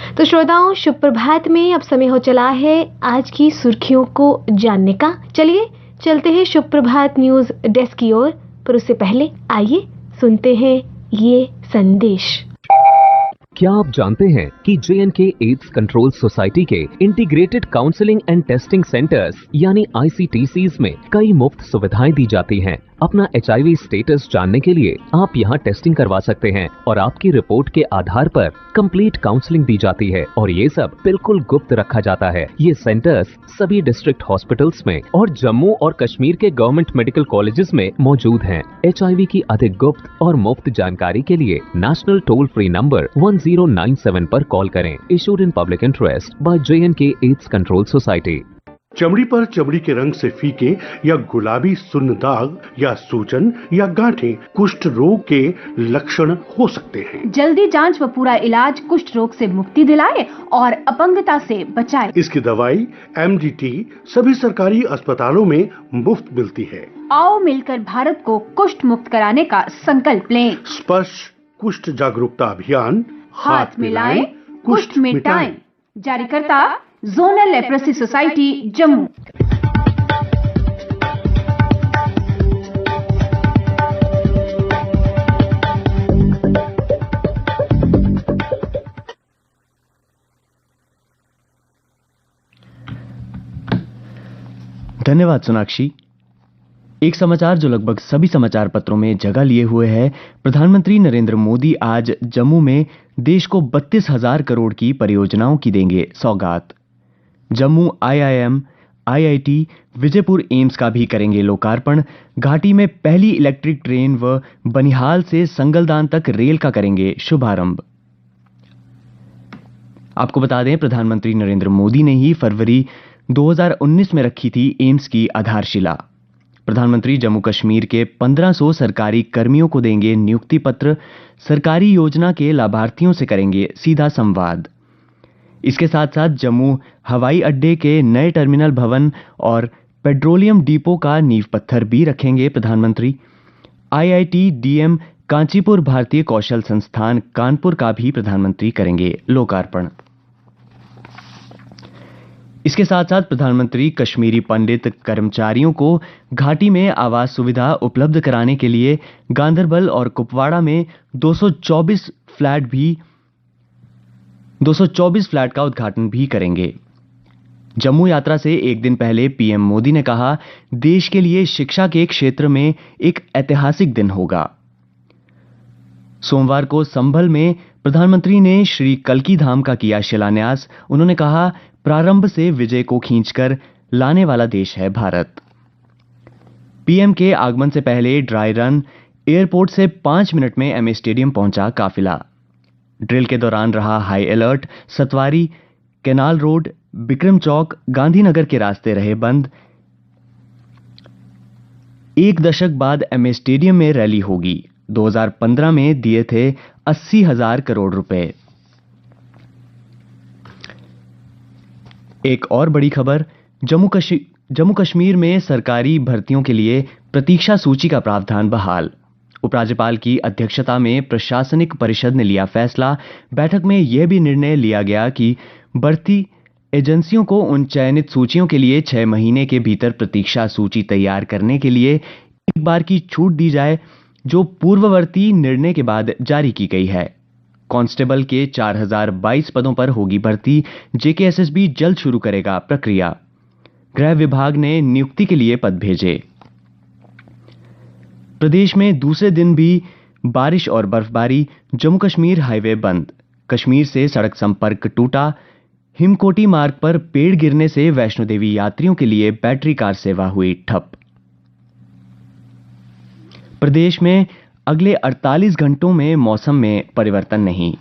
तो श्रोताओं, शुभ प्रभात में अब समय हो चला है आज की सुर्खियों को जानने का। चलिए चलते हैं शुभ प्रभात न्यूज डेस्क की ओर, पर उससे पहले आइए सुनते हैं ये संदेश। क्या आप जानते हैं कि J&K एड्स कंट्रोल सोसाइटी के integrated counselling and testing centres यानी ICTCs में कई मुफ्त सुविधाएं दी जाती हैं। अपना HIV स्टेटस जानने के लिए आप यहां टेस्टिंग करवा सकते हैं और आपकी रिपोर्ट के आधार पर कंप्लीट काउंसलिंग दी जाती है और ये सब बिल्कुल गुप्त रखा जाता है। ये सेंटर्स सभी डिस्ट्रिक्ट हॉस्पिटल्स में और जम्मू और कश्मीर के गवर्नमेंट मेडिकल कॉलेजेस में मौजूद हैं। HIV की अधिक गुप्त और मुफ्त जानकारी के लिए नेशनल टोल फ्री नंबर 1097 पर कॉल करें। Issued in public interest by J&K AIDS control society. चमड़ी पर चमड़ी के रंग से फीके या गुलाबी सुन्न दाग या सूजन या गांठें कुष्ठ रोग के लक्षण हो सकते हैं। जल्दी जांच व पूरा इलाज कुष्ठ रोग से मुक्ति दिलाए और अपंगता से बचाए। इसकी दवाई MDT सभी सरकारी अस्पतालों में मुफ्त मिलती है। आओ मिलकर भारत को कुष्ठ मुक्त कराने का संकल्प लें। स्पर्श कुष्ठ जागरूकता अभियान, हाथ मिलाएं, कुष्ठ मिटाएं। जारीकर्ता जोनल लेप्रोसी सोसाइटी जम्मू। धन्यवाद सोनाक्षी। एक समाचार जो लगभग सभी समाचार पत्रों में जगह लिए हुए है। प्रधानमंत्री नरेंद्र मोदी आज जम्मू में देश को 32,000 करोड़ की परियोजनाओं की देंगे सौगात। Jammu IIM, IIT, Vijaypur AIIMS का भी करेंगे लोकार्पण। घाटी में पहली इलेक्ट्रिक ट्रेन व बनिहाल से संगलदान तक रेल का करेंगे शुभारंभ। आपको बता दें, प्रधानमंत्री नरेंद्र मोदी ने ही फरवरी 2019 में रखी थी एम्स की आधारशिला। प्रधानमंत्री जम्मू कश्मीर के 1500 सरकारी कर्मियों को देंगे नियुक्ति पत्र। सरकारी योजना के लाभार्थियों से करेंगे सीधा संवाद। इसके साथ साथ जम्मू हवाई अड्डे के नए टर्मिनल भवन और पेट्रोलियम डिपो का नींव पत्थर भी रखेंगे प्रधानमंत्री। IIT DM कांचीपुर भारतीय कौशल संस्थान कानपुर का भी प्रधानमंत्री करेंगे लोकार्पण। इसके साथ साथ प्रधानमंत्री कश्मीरी पंडित कर्मचारियों को घाटी में आवास सुविधा उपलब्ध कराने के लिए गांदरबल और कुपवाड़ा में 224 फ्लैट का उद्घाटन भी करेंगे। जम्मू यात्रा से एक दिन पहले PM मोदी ने कहा, देश के लिए शिक्षा के क्षेत्र में एक ऐतिहासिक दिन होगा। सोमवार को संभल में प्रधानमंत्री ने श्री कल्की धाम का किया शिलान्यास। उन्होंने कहा, प्रारंभ से विजय को खींचकर लाने वाला देश है भारत। PM के आगमन से पहले ड्राई रन, एयरपोर्ट से 5 मिनट में MS स्टेडियम पहुंचा काफिला। ड्रिल के दौरान रहा हाई अलर्ट। सतवारी, कैनाल रोड, बिक्रम चौक, गांधीनगर के रास्ते रहे बंद। एक दशक बाद MS स्टेडियम में रैली होगी। 2015 में दिए थे 80,000 करोड़ रुपए। एक और बड़ी खबर, जम्मू कश्मीर में सरकारी भर्तियों के लिए प्रतीक्षा सूची का प्रावधान बहाल। उपराज्यपाल की अध्यक्षता में प्रशासनिक परिषद ने लिया फैसला। बैठक में यह भी निर्णय लिया गया कि भर्ती एजेंसियों को उन चयनित सूचियों के लिए 6 महीने के भीतर प्रतीक्षा सूची तैयार करने के लिए एक बार की छूट दी जाए, जो पूर्ववर्ती निर्णय के बाद जारी की गई है। कांस्टेबल के 4022 पदों पर होगी भर्ती। JKSSB जल्द शुरू करेगा प्रक्रिया। गृह विभाग ने नियुक्ति के लिए पद भेजे। प्रदेश में दूसरे दिन भी बारिश और बर्फबारी। जम्मू कश्मीर हाईवे बंद। कश्मीर से सड़क संपर्क टूटा। हिमकोटी मार्ग पर पेड़ गिरने से वैष्णो देवी यात्रियों के लिए बैटरी कार सेवा हुई ठप। प्रदेश में अगले 48 घंटों में मौसम में परिवर्तन नहीं।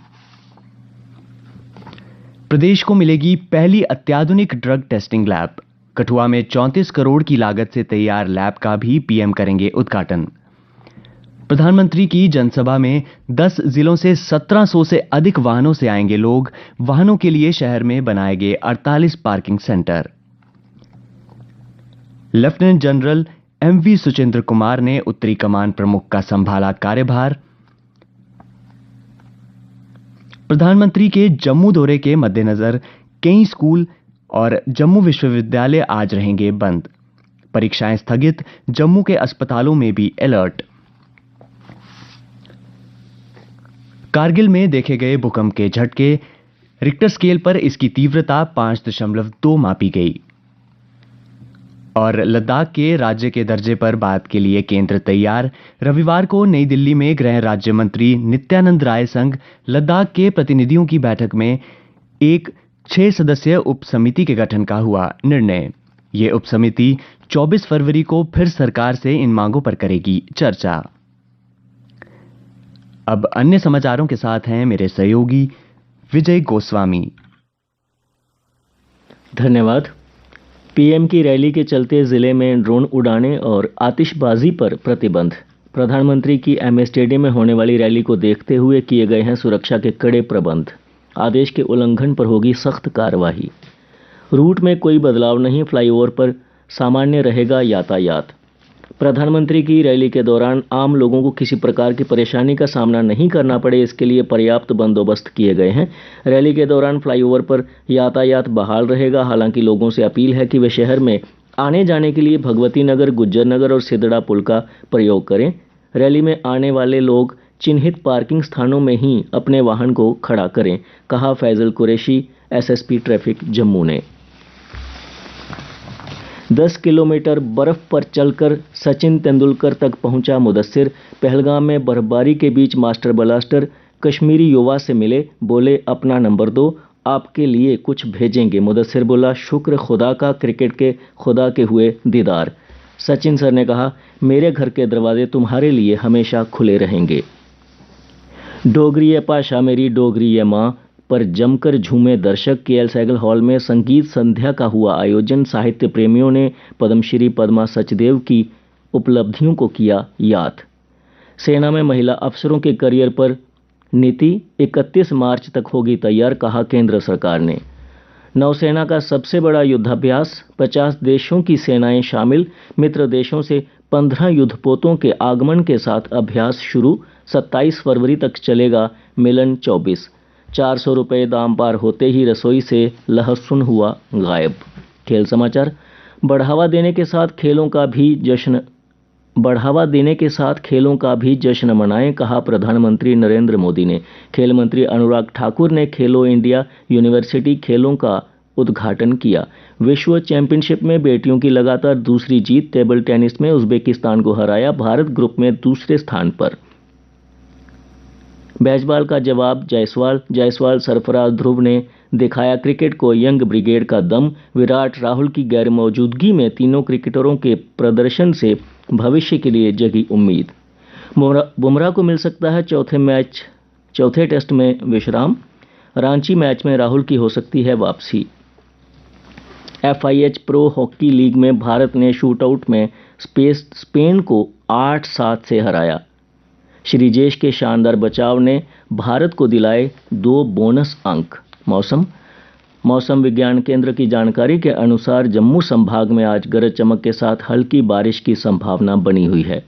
प्रदेश को मिलेगी पहली अत्याधुनिक ड्रग टेस्टिंग लैब। कठुआ में 34 करोड़ की लागत से तैयार लैब का भी PM करेंगे उद्घाटन। प्रधानमंत्री की जनसभा में 10 जिलों से 1700 से अधिक वाहनों से आएंगे लोग। वाहनों के लिए शहर में बनाए गए 48 parking centre. Lieutenant general MV Suchendra Kumar ने उत्तरी कमान प्रमुख का संभाला कार्यभार। प्रधानमंत्री के जम्मू दौरे के मद्देनजर कई स्कूल और जम्मू विश्वविद्यालय आज रहेंगे बंद। परीक्षाएं स्थगित, जम्मू के अस्पतालों में भी अलर्ट। कारगिल में देखे गए भूकंप के झटके, रिक्टर स्केल पर इसकी तीव्रता 5.2 मापी गई। और लद्दाख के राज्य के दर्जे पर बात के लिए केंद्र तैयार। रविवार को नई दिल्ली में गृह राज्य मंत्री नित्यानंद राय संग लद्दाख के प्रतिनिधियों की बैठक में एक 6 सदस्यीय उप समिति के गठन का हुआ निर्णय। ये उप समिति 24 फरवरी को फिर सरकार से इन मांगों पर करेगी चर्चा। अब अन्य समाचारों के साथ हैं मेरे सहयोगी विजय गोस्वामी। धन्यवाद। पीएम की रैली के चलते जिले में ड्रोन उड़ाने और आतिशबाजी पर प्रतिबंध। प्रधानमंत्री की एमए स्टेडियम में होने वाली रैली को देखते हुए किए गए हैं सुरक्षा के कड़े प्रबंध। आदेश के उल्लंघन पर होगी सख्त कार्रवाई। रूट में कोई बदलाव नहीं, फ्लाईओवर पर सामान्य रहेगा यातायात। प्रधानमंत्री की रैली के दौरान आम लोगों को किसी प्रकार की परेशानी का सामना नहीं करना पड़े, इसके लिए पर्याप्त बंदोबस्त किए गए हैं। रैली के दौरान फ्लाईओवर पर यातायात बहाल रहेगा। हालांकि लोगों से अपील है कि वे शहर में आने जाने के लिए भगवती नगर, गुज्जर नगर और सिदड़ा पुल का प्रयोग करें। रैली में आने वाले लोग चिन्हित पार्किंग स्थानों में ही अपने वाहन को खड़ा करें, कहा फैजल कुरैशी, एसएसपी ट्रैफिक जम्मू ने। 10 किलोमीटर बर्फ पर चलकर सचिन तेंदुलकर तक पहुंचा मुदस्सिर। पहलगाम में बर्फबारी के बीच मास्टर ब्लास्टर कश्मीरी युवा से मिले, बोले अपना नंबर दो, आपके लिए कुछ भेजेंगे। मुदस्सिर बोला शुक्र खुदा का, क्रिकेट के खुदा के हुए दीदार। सचिन सर ने कहा मेरे घर के दरवाजे तुम्हारे लिए हमेशा खुले रहेंगे। डोगरी है भाषा मेरी, डोगरी है माँ पर जमकर झूमे दर्शक। केएल सैगल हॉल में संगीत संध्या का हुआ आयोजन। साहित्य प्रेमियों ने पद्मश्री पद्मा सचदेव की उपलब्धियों को किया याद। सेना में महिला अफसरों के करियर पर नीति 31 मार्च तक होगी तैयार, कहा केंद्र सरकार ने। नौसेना का सबसे बड़ा युद्धाभ्यास, 50 देशों की सेनाएं शामिल। मित्र देशों से 15 युद्धपोतों के आगमन के साथ अभ्यास शुरू। 27 फरवरी तक चलेगा मिलन 24। 400 रुपये दाम पार होते ही रसोई से लहसुन हुआ गायब। खेल समाचार। बढ़ावा देने के साथ खेलों का भी जश्न मनाएं, कहा प्रधानमंत्री नरेंद्र मोदी ने। खेल मंत्री अनुराग ठाकुर ने खेलो इंडिया यूनिवर्सिटी खेलों का उद्घाटन किया। विश्व चैंपियनशिप में बेटियों की लगातार दूसरी जीत। टेबल टेनिस में उज्बेकिस्तान को हराया, भारत ग्रुप में दूसरे स्थान पर। बैजबाल का जवाब जायसवाल सरफराज ध्रुव ने दिखाया क्रिकेट को यंग ब्रिगेड का दम। विराट राहुल की गैर मौजूदगी में तीनों क्रिकेटरों के प्रदर्शन से भविष्य के लिए जगी उम्मीद। बुमराह को मिल सकता है चौथे टेस्ट में विश्राम। रांची मैच में राहुल की हो सकती है वापसी। FIH प्रो हॉकी लीग में भारत ने शूटआउट में स्पेन को 8-7 से हराया। श्रीजेश के शानदार बचाव ने भारत को दिलाए 2 बोनस अंक। मौसम विज्ञान केंद्र की जानकारी के अनुसार जम्मू संभाग में आज गरज चमक के साथ हल्की बारिश की संभावना बनी हुई है।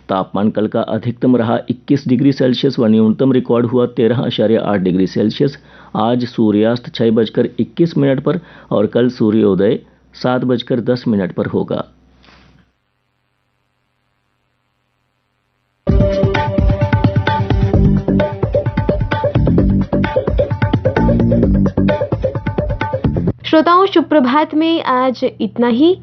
तापमान कल का अधिकतम रहा 21 डिग्री सेल्सियस व न्यूनतम रिकॉर्ड हुआ 13.8 डिग्री सेल्सियस। आज सूर्यास्त 6:21 पर और कल सूर्योदय 7:10 पर होगा। श्रोताओं, शुभ प्रभात में आज इतना ही।